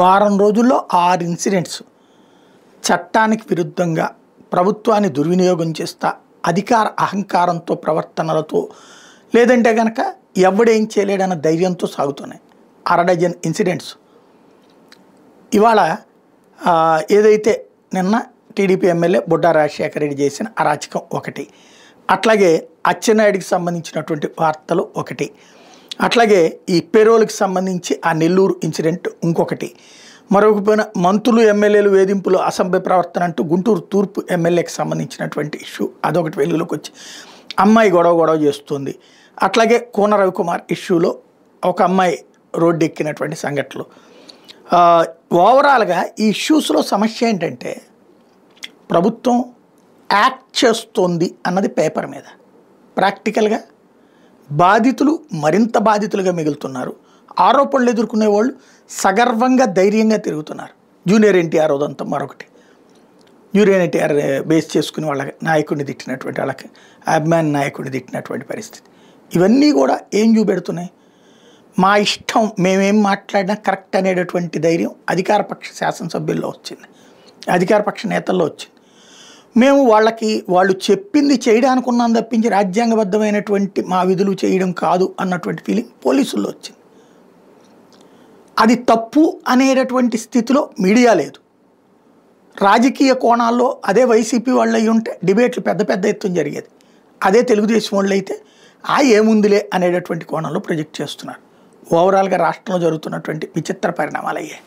వారం రోజుల్లో 6 ఇన్సిడెంట్స్ చట్టానికి విరుద్ధంగా ప్రభుత్వాన్ని దుర్వినియోగం చేస్తా అధికార అహంకారంతో ప్రవర్తనలతో లేదంటే గనక ఎవడేం చేయలేడన్న ధైర్యంతో సాగుతున్నాయి. 6 డజన్ ఇన్సిడెంట్స్ ఇవాళ ఏదైతే నిన్న టీడీపీ ఎమ్మెల్యే బుడ్డా రాజశేఖర రెడ్డి చేసిన అరాచకం ఒకటి, అట్లాగే అచ్చెన్నాయుడికి సంబంధించినటువంటి వార్తలు ఒకటి, అట్లాగే ఈ పెరోల్కి సంబంధించి ఆ నెల్లూరు ఇన్సిడెంట్ ఇంకొకటి, మరొక మంత్రులు ఎమ్మెల్యేలు వేధింపులు అసభ్య ప్రవర్తన అంటూ గుంటూరు తూర్పు ఎమ్మెల్యేకి సంబంధించినటువంటి ఇష్యూ అదొకటి వెలుగులోకి వచ్చి అమ్మాయి గొడవ చేస్తుంది. అట్లాగే కోన రవికుమార్ ఇష్యూలో ఒక అమ్మాయి రోడ్డు ఎక్కినటువంటి సంఘటనలు. ఓవరాల్గా ఈ ఇష్యూస్లో సమస్య ఏంటంటే ప్రభుత్వం యాక్ట్ చేస్తోంది అన్నది పేపర్ మీద, ప్రాక్టికల్గా బాధితులు మరింత బాధితులుగా మిగులుతున్నారు. ఆరోపణలు ఎదుర్కొనే వాళ్ళు సగర్వంగా ధైర్యంగా తిరుగుతున్నారు. జూనియర్ ఎన్టీఆర్ ఉదంతం మరొకటి, జూనియర్ ఎన్టీఆర్ బేస్ చేసుకుని వాళ్ళ నాయకుడిని తిట్టినటువంటి వాళ్ళకి అభిమాని నాయకుడిని తిట్టినటువంటి పరిస్థితి. ఇవన్నీ కూడా ఏం చూపెడుతున్నాయి? మా ఇష్టం, మేమేం మాట్లాడినా కరెక్ట్ అనేటటువంటి ధైర్యం అధికారపక్ష శాసనసభ్యుల్లో వచ్చింది, అధికారపక్ష నేతల్లో వచ్చింది. మేము వాళ్ళు చెప్పింది చేయడానికి ఉన్నాం తప్పించి రాజ్యాంగబద్ధమైనటువంటి మా విధులు చేయడం కాదు అన్నటువంటి ఫీలింగ్ పోలీసుల్లో వచ్చింది. అది తప్పు అనేటటువంటి స్థితిలో మీడియా లేదు. రాజకీయ కోణాల్లో అదే వైసీపీ వాళ్ళు అయ్యి ఉంటే డిబేట్లు పెద్ద ఎత్తున జరిగేది. అదే తెలుగుదేశం వాళ్ళు అయితే ఏముందిలే అనేటటువంటి కోణంలో ప్రొజెక్ట్ చేస్తున్నారు. ఓవరాల్గా రాష్ట్రంలో జరుగుతున్నటువంటి విచిత్ర పరిణామాలు అయ్యాయి.